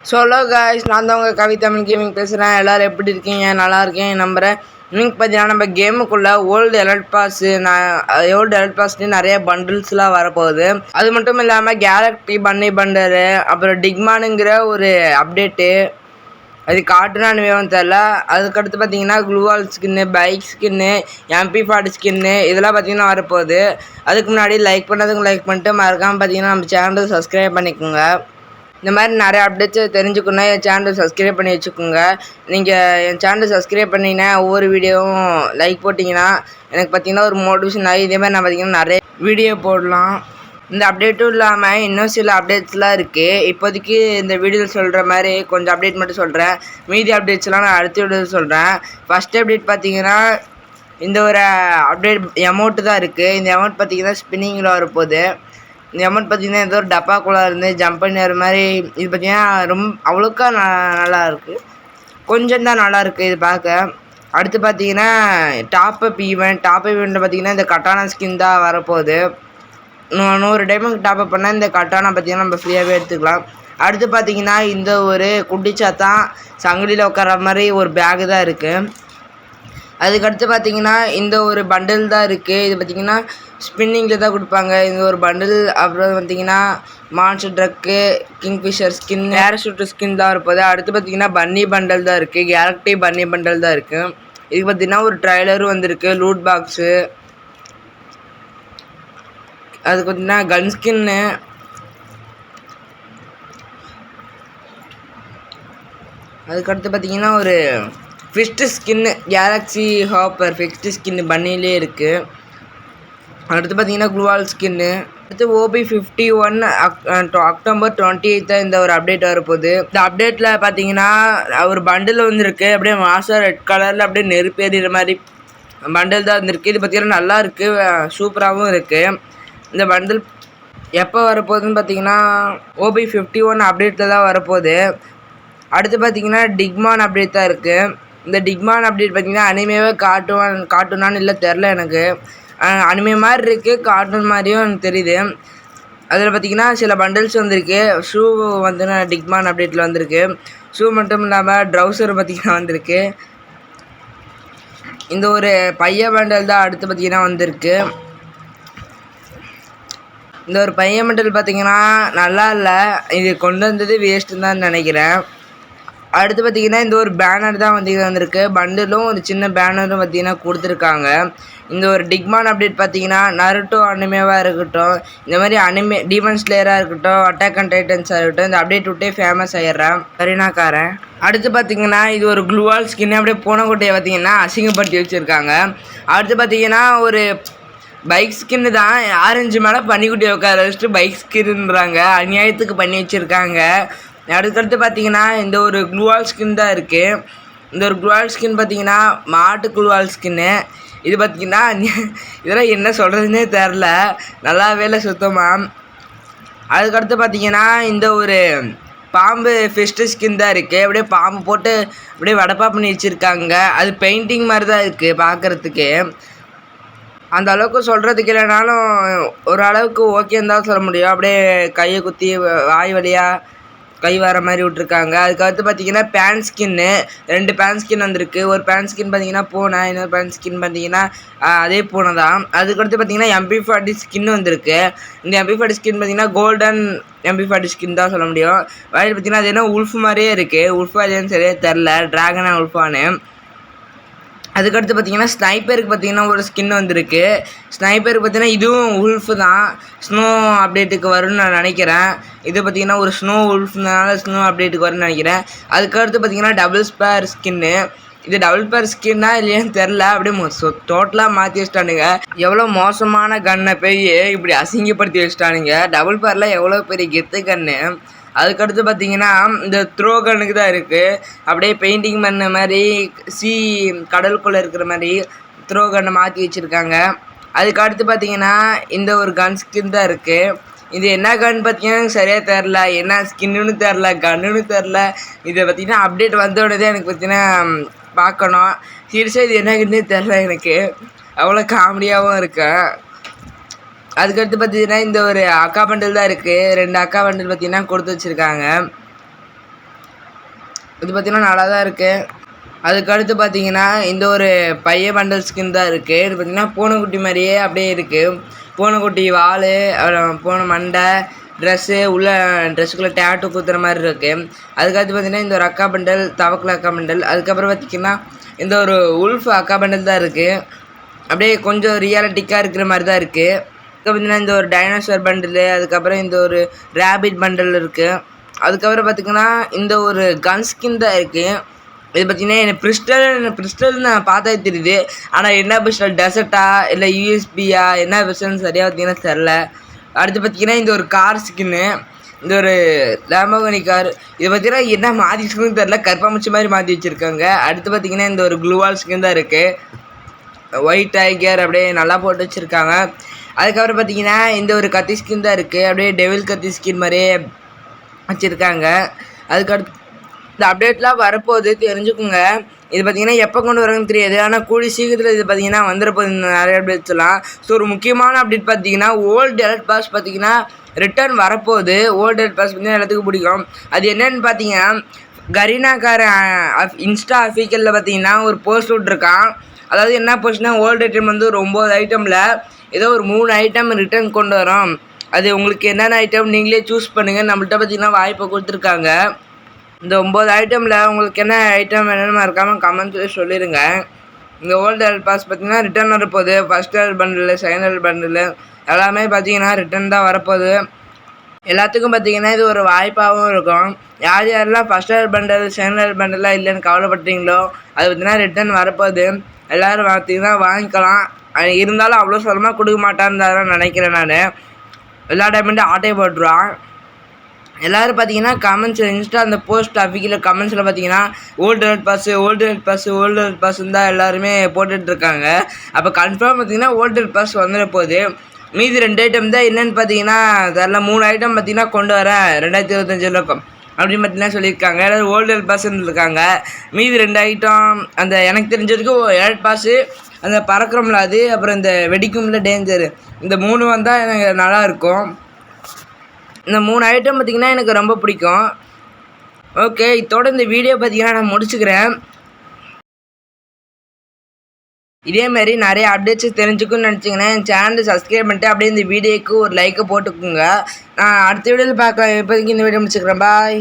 Hello guys, நான் தான் உங்கள் கவிதமிழ் கேமிங் பேசுகிறேன். எல்லோரும் எப்படி இருக்கீங்க? நல்லா இருக்கேன் நம்புகிறேன். இன்னைக்கு பார்த்தீங்கன்னா நம்ம கேமுக்குள்ளே ஓல்டு எலர்ட் பாஸ்லேயும் நிறைய பண்டில்ஸ்லாம் வரப்போகுது. அது மட்டும் இல்லாமல் கேலக்டி பண்டரு, அப்புறம் டிக்மானுங்கிற ஒரு அப்டேட்டு, அது காட்டுனான்னு தெரில. அதுக்கடுத்து பார்த்தீங்கன்னா க்ளூவால் ஸ்கின்னு, பைக் ஸ்கின்னு, MP40 ஸ்கின்னு இதெல்லாம் பார்த்தீங்கன்னா வரப்போகுது. அதுக்கு முன்னாடி லைக் பண்ணிட்டு மறக்காமல் பார்த்தீங்கன்னா நம்ம சேனல் சப்ஸ்கிரைப் பண்ணிக்கோங்க. இந்த மாதிரி நிறைய அப்டேட்ஸ் தெரிஞ்சுக்கணும். என் சேனல் சப்ஸ்கிரைப் பண்ணி வச்சுக்கோங்க. நீங்கள் என் சேனல் சப்ஸ்கிரைப் பண்ணிங்கன்னா ஒவ்வொரு வீடியோவும் லைக் போட்டிங்கன்னா எனக்கு பார்த்தீங்கன்னா ஒரு மோட்டிவேஷன் ஆகி இதே மாதிரி நான் பார்த்தீங்கன்னா நிறைய வீடியோ போடலாம். இந்த அப்டேட்டும் இல்லாமல் இன்னும் சில அப்டேட்ஸ்லாம் இருக்குது. இப்போதைக்கு இந்த வீடியோவில் சொல்கிற மாதிரி கொஞ்சம் அப்டேட் மட்டும் சொல்கிறேன். மீதி அப்டேட்ஸ்லாம் நான் அடுத்த வீடியோவில் சொல்கிறேன். ஃபஸ்ட் அப்டேட் பார்த்தீங்கன்னா இந்த ஒரு அப்டேட் அமௌண்ட்டு தான் இருக்குது. இந்த அமௌண்ட் பார்த்தீங்கன்னா ஸ்பின்னிங்கில் வரப்போகுது. இந்த அமௌண்ட் பார்த்திங்கன்னா ஏதோ ஒரு டப்பாக்குள்ளே இருந்து ஜம்ப் பண்ணி வர மாதிரி. இது பார்த்திங்கன்னா அவ்வளோக்கா நல்லா இருக்குது, கொஞ்சம் தான் நல்லாயிருக்கு இது பார்க்க. அடுத்து பார்த்தீங்கன்னா டாப்அப் ஈவெண்ட்டில் பார்த்திங்கன்னா இந்த கட்டானா ஸ்கின் தான் வரப்போகுது. 100 டைமண்ட் டாப்அப் பண்ணால் இந்த கட்டானா பார்த்திங்கன்னா நம்ம ஃப்ரீயாகவே எடுத்துக்கலாம். அடுத்து பார்த்திங்கன்னா இந்த ஒரு குட்டிச்சாத்தான் சங்கிலியில் உட்கார மாதிரி ஒரு பேகு தான் இருக்குது. அதுக்கடுத்து பார்த்திங்கன்னா இந்த ஒரு பண்டில் தான் இருக்குது. இது பார்த்திங்கன்னா ஸ்பின்னிங்கில் தான் கொடுப்பாங்க இந்த ஒரு பண்டில். அப்புறம் பார்த்திங்கன்னா மான்ஸ்டர் ட்ரக்கு, கிங்ஃபிஷர் ஸ்கின், பேராஷூட்டர் ஸ்கின் தான் இருப்பது. அடுத்து பார்த்திங்கன்னா பன்னி பண்டல் தான் இருக்குது, கேலக்டி பன்னி பண்டல் தான் இருக்குது. இது பார்த்திங்கன்னா ஒரு ட்ரைலரும் வந்திருக்கு, லூட் பாக்ஸு, அதுக்கு பார்த்திங்கன்னா கன் ஸ்கின்னு, அதுக்கடுத்து பார்த்திங்கன்னா ஒரு ஃபிஸ்ட்டு ஸ்கின்னு, கேலக்ஸி ஹாப்பர் ஃபிஸ்ட்டு ஸ்கின்னு பன்னிலே இருக்குது. அடுத்து பார்த்திங்கன்னா க்ளூவால் ஸ்கின்னு. அடுத்து OB51 அக்டோபர் 28 இந்த ஒரு அப்டேட் வரப்போகுது. இந்த அப்டேட்டில் பார்த்தீங்கன்னா ஒரு பண்டில் வந்துருக்கு, அப்படியே மாதம் ரெட் கலரில் அப்படியே நெருப்பு எறிகிற மாதிரி பண்டில் தான் வந்துருக்கு. இது பார்த்திங்கன்னா நல்லா இருக்குது, சூப்பராகவும் இருக்குது. இந்த பண்டில் எப்போ வரப்போகுதுன்னு பார்த்தீங்கன்னா OB51 அப்டேட்டில் தான் வரப்போகுது. அடுத்து பார்த்திங்கன்னா டிக்மான் அப்டேட் தான் இருக்குது. இந்த டிக்மான் அப்டேட் பார்த்திங்கன்னா அனிமேவே காட்டுனான்னு இல்லை தெரில எனக்கு. அனிமே மாதிரி இருக்குது, கார்ட்டூன் மாதிரியும் எனக்கு தெரியுது. அதில் பார்த்திங்கன்னா சில பண்டில்ஸ் வந்திருக்கு. ஷூ வந்து டிக்மான் அப்டேட்டில் வந்திருக்கு. ஷூ மட்டும் இல்லாமல் ட்ரௌசர் பார்த்திங்கன்னா வந்திருக்கு. இந்த ஒரு பைய பண்டல் தான் அடுத்து பார்த்திங்கன்னா வந்திருக்கு. இந்த ஒரு பைய பண்டல் பார்த்திங்கன்னா நல்லா இல்லை, இது கொண்டு வந்தது வேஸ்ட்டுன்னு தான் நினைக்கிறேன். அடுத்து பார்த்திங்கன்னா இந்த ஒரு பேனர் தான் வந்திருக்கு. பண்டிலும் ஒரு சின்ன பேனரும் பார்த்திங்கன்னா கொடுத்துருக்காங்க. இந்த ஒரு டிக்மான் அப்டேட் பார்த்திங்கன்னா நருட்டோ அனிமேவாக இருக்கட்டும், இந்த மாதிரி அனிமே டீமன் ஸ்லேயராக இருக்கட்டும், அட்டாக் ஆன் டைட்டன்ஸாக இருக்கட்டும், இந்த அப்டேட் விட்டே ஃபேமஸ் ஆகிடுறேன் கரீனாக்காரன். அடுத்து பார்த்திங்கன்னா இது ஒரு க்ளூவால் ஸ்கின்னு, அப்படியே பூனைக்குட்டையை பார்த்திங்கன்னா அசிங்கப்படுத்தி வச்சுருக்காங்க. அடுத்து பார்த்திங்கன்னா ஒரு பைக் ஸ்கின்னு தான், ஆரஞ்சு மேலே பன்னிக்குட்டியை உட்கார வச்சுட்டு பைக் ஸ்கின்னுறாங்க, அநியாயத்துக்கு பண்ணி வச்சுருக்காங்க. அதுக்கடுத்து பார்த்திங்கன்னா இந்த ஒரு க்ளூவால் ஸ்கின் தான் இருக்குது. இந்த ஒரு க்ளூவால் ஸ்கின் பார்த்திங்கன்னா மாட்டு க்ளூவால் ஸ்கின்னு. இது பார்த்திங்கன்னா இதெல்லாம் என்ன சொல்கிறதுனே தெரில, நல்லாவே இல்லை சுத்தமாக. அதுக்கடுத்து பார்த்திங்கன்னா இந்த ஒரு பாம்பு ஃபிஸ்ட்டு ஸ்கின் தான் இருக்குது. அப்படியே பாம்பு போட்டு அப்படியே வடப்பா பண்ணி வச்சுருக்காங்க. அது பெயிண்டிங் மாதிரி தான் இருக்குது பார்க்குறதுக்கு. அந்த அளவுக்கு சொல்கிறதுக்கு இல்லைனாலும் ஓரளவுக்கு ஓகேன்னு தான் சொல்ல முடியும். அப்படியே கையை குத்தி வாய் வழியாக கை வர மாதிரி விட்ருக்காங்க. அதுக்கடுத்து பார்த்திங்கன்னா பேன் ஸ்கின்னு, 2 பேன் ஸ்கின் வந்திருக்கு. ஒரு பேன் ஸ்கின் பார்த்திங்கன்னா பூனை, இன்னொரு பேன் ஸ்கின் பார்த்திங்கன்னா அதே பூனை தான். அதுக்கடுத்து பார்த்திங்கன்னா MP40 ஸ்கின் வந்திருக்கு. இந்த MP40 ஸ்கின் பார்த்திங்கன்னா கோல்டன் MP40 ஸ்கின் தான் சொல்ல முடியும். வயல் பார்த்திங்கன்னா அது என்ன உல்ஃப் மாதிரியே இருக்குது, உல்ஃபா இல்லைன்னு சரியே தெரில, ட்ராகனா உல்ஃபானு. அதுக்கடுத்து பார்த்திங்கன்னா ஸ்னைப்பருக்கு பார்த்திங்கன்னா ஒரு ஸ்கின் வந்திருக்கு. ஸ்னைப்பருக்கு பார்த்திங்கன்னா இதுவும் உல்ஃபு தான், ஸ்னோ அப்டேட்டுக்கு வரும்னு நான் நினைக்கிறேன். இது பார்த்திங்கன்னா ஒரு ஸ்னோ உல்ஃப்னால ஸ்னோ அப்டேட்டுக்கு வரும்னு நினைக்கிறேன். அதுக்கடுத்து பார்த்திங்கன்னா டபுள் ஸ்பேர் ஸ்கின்னு. இது டபுள் ஸ்பேர் ஸ்கின்னா இல்லையான்னு தெரில, அப்படியே டோட்டலாக மாற்றி வச்சிட்டானுங்க. எவ்வளோ மோசமான கன்னை போய் இப்படி அசிங்கப்படுத்தி வச்சிட்டானுங்க. டபுள் ஸ்பேரில் எவ்வளோ பெரிய கெத்து கன்று. அதுக்கடுத்து பார்த்திங்கன்னா இந்த த்ரோ கன்னுக்கு தான் இருக்குது, அப்படியே பெயிண்டிங் பண்ண மாதிரி கடலுக்குள்ளே இருக்கிற மாதிரி த்ரோ கன்னை மாற்றி வச்சுருக்காங்க. அதுக்கடுத்து பார்த்திங்கன்னா இந்த ஒரு கன் ஸ்கின் தான் இருக்குது. இது என்ன கன் பார்த்திங்கன்னா சரியாக தெரில, என்ன ஸ்கின்னு தெரில, கன்னுன்னு தெரில. இதை பார்த்திங்கன்னா அப்டேட் வந்தோடனே எனக்கு பார்த்திங்கன்னா பார்க்கணும். சீரியஸாக இது என்ன கன்னு தெரில எனக்கு, அவ்வளோ காமெடியாகவும் இருக்கு. அதுக்கடுத்து பார்த்திங்கன்னா இந்த ஒரு அக்கா பண்டில் தான் இருக்குது. 2 அக்கா பண்டில் பார்த்திங்கன்னா கொடுத்து வச்சுருக்காங்க. இது பார்த்தீங்கன்னா நல்லா தான் இருக்குது. அதுக்கடுத்து பார்த்தீங்கன்னா இந்த ஒரு பைய பண்டல் ஸ்கின் தான் இருக்குது. இது பார்த்தீங்கன்னா பூனைக்குட்டி மாதிரியே அப்படியே இருக்குது. பூனைக்குட்டி வால், பூனை மண்டை, ட்ரெஸ்ஸு உள்ள ட்ரெஸ்ஸுக்குள்ளே டேட்டு குத்துற மாதிரி இருக்குது. அதுக்கடுத்து பார்த்தீங்கன்னா இந்த ஒரு அக்கா பண்டல், தவக்கல அக்கா பண்டல். அதுக்கப்புறம் பார்த்திங்கன்னா இந்த ஒரு உல்ஃப் அக்கா பண்டல் தான் இருக்குது. அப்படியே கொஞ்சம் ரியாலிட்டிக்காக இருக்கிற மாதிரி தான் இருக்குது. பார்த்தீங்கன்னா இந்த ஒரு டைனோசர் பண்டில், அதுக்கப்புறம் இந்த ஒரு ரேபிட் பண்டல் இருக்குது. அதுக்கப்புறம் பார்த்திங்கன்னா இந்த ஒரு கன் ஸ்கின் தான் இருக்குது. இது பார்த்தீங்கன்னா எனக்கு பிரிஸ்டல்னு நான் பார்த்தா தெரியுது. ஆனால் என்ன பிஸ்டல், டெசர்ட்டா இல்லை யூஎஸ்பியா என்ன பிஸ்டல்னு சரியாக பார்த்தீங்கன்னா தெரில. அடுத்து பார்த்தீங்கன்னா இந்த ஒரு கார் ஸ்கின்னு, இந்த ஒரு லேம்போகினி கார். இது பார்த்தீங்கன்னா என்ன மாற்றி வச்சுருக்குன்னு தெரில, கற்பாமூச்சி மாதிரி மாற்றி வச்சுருக்காங்க. அடுத்து பார்த்தீங்கன்னா இந்த ஒரு க்ளூவால் ஸ்கின் தான் இருக்குது. ஒயிட் டைகர் அப்படியே நல்லா போட்டு வச்சுருக்காங்க. அதுக்கப்புறம் பார்த்தீங்கன்னா இந்த ஒரு கத்தி ஸ்கின் தான் இருக்குது. அப்படியே டெவில் கத்தி ஸ்கின் மாதிரியே வச்சுருக்காங்க. அதுக்கடுத்து இந்த அப்டேட்லாம் வரப்போகுது, தெரிஞ்சுக்குங்க. இது பார்த்திங்கன்னா எப்போ கொண்டு வராங்கன்னு தெரியாது. ஆனால் கூடி சீக்கிரத்தில் இது பார்த்திங்கன்னா வந்துடப்போகுது இந்த நிறைய அப்டேட்ஸ்லாம். ஸோ ஒரு முக்கியமான அப்டேட் பார்த்திங்கன்னா ஓல்டு எலர்ட் பாஸ் பார்த்திங்கன்னா ரிட்டர்ன் வரப்போகுது. ஓல்டு எலர்ட் பாஸ் பார்த்திங்கன்னா எல்லாத்துக்கும் பிடிக்கும். அது என்னென்னு பார்த்தீங்கன்னா கரீனாக்கார இன்ஸ்டா அஃபீஷியலில் பார்த்திங்கன்னா ஒரு போஸ்ட் விட்ருக்கான். அதாவது என்ன போஸ்ட்னா ஓல்டு ஐட்டம் வந்து ஒரு 9 ஐட்டமில் ஏதோ ஒரு 3 ஐட்டம் ரிட்டர்ன் கொண்டு வரோம். அது உங்களுக்கு என்னென்ன ஐட்டம் நீங்களே சூஸ் பண்ணுங்கள். நம்மள்கிட்ட பார்த்திங்கன்னா வாய்ப்பை கொடுத்துருக்காங்க. இந்த 9 ஐட்டமில் உங்களுக்கு என்ன ஐட்டம் வேணும்னு இருக்காமல் கமெண்ட்ஸில் சொல்லிடுங்க. இந்த ஓல்டு எலர்ட் பாஸ் பார்த்திங்கன்னா ரிட்டர்ன் வரப்போகுது. First elite bundle, second alert bundle எல்லாமே பார்த்திங்கன்னா ரிட்டர்ன் தான் வரப்போகுது. எல்லாத்துக்கும் பார்த்திங்கன்னா இது ஒரு வாய்ப்பாகவும் இருக்கும். யார் யாரெல்லாம் first elite bundle, second elite பண்டிலாம் இல்லைன்னு கவலைப்பட்டீங்களோ அது பார்த்திங்கன்னா ரிட்டர்ன் வரப்போகுது. எல்லோரும் பார்த்திங்கன்னா வாங்கிக்கலாம். இருந்தாலும் அவ்வளோ சொல்லமாக கொடுக்க மாட்டான்னு தான் நினைக்கிறேன் நான். எல்லா டைமெண்ட்டும் ஆட்டே போட்டுருவான். எல்லோரும் பார்த்தீங்கன்னா கமெண்ட்ஸில் இன்ஸ்டா அந்த போஸ்ட் அஃபிஷியல் கமெண்ட்ஸில் பார்த்தீங்கன்னா old elite pass, old elite pass, old elite பாஸுன்னு தான் எல்லாருமே போட்டுட்ருக்காங்க. அப்போ கன்ஃபார்ம் பார்த்தீங்கன்னா ஓல்டு எலர்ட் பாஸ் வந்துட போகுது. மீதி 2 ஐட்டம் தான் என்னென்னு பார்த்தீங்கன்னா அதில் 3 ஐட்டம் பார்த்தீங்கன்னா கொண்டு வரேன் 2025 அப்படின்னு பார்த்தீங்கன்னா சொல்லியிருக்காங்க. எல்லோரும் ஓல்டு எலர்ட் பாஸ்ன்னு இருக்காங்க. மீதி 2 ஐட்டம் அந்த எனக்கு தெரிஞ்ச வரைக்கும் எலர்ட் பாஸு, அந்த பறக்கிறோம்ல அது, அப்புறம் இந்த வெடிக்கும்ல டேஞ்சரு, இந்த 3 வந்தால் எனக்கு நல்லாயிருக்கும். இந்த 3 ஐட்டம் பார்த்திங்கன்னா எனக்கு ரொம்ப பிடிக்கும். ஓகே, இதோட இந்த வீடியோ பார்த்திங்கன்னா நான் முடிச்சுக்கிறேன். இதேமாரி நிறைய அப்டேட்ஸ் தெரிஞ்சுக்கணும்னு நினச்சிங்கன்னா என் சேனலை சப்ஸ்கிரைப் பண்ணிட்டு அப்படியே இந்த வீடியோக்கு ஒரு லைக்கை போட்டுக்கோங்க. நான் அடுத்த வீடியோவில் பார்க்கலாம். இப்போதைக்கு இந்த வீடியோ முடிச்சுக்கிறேன். பாய்.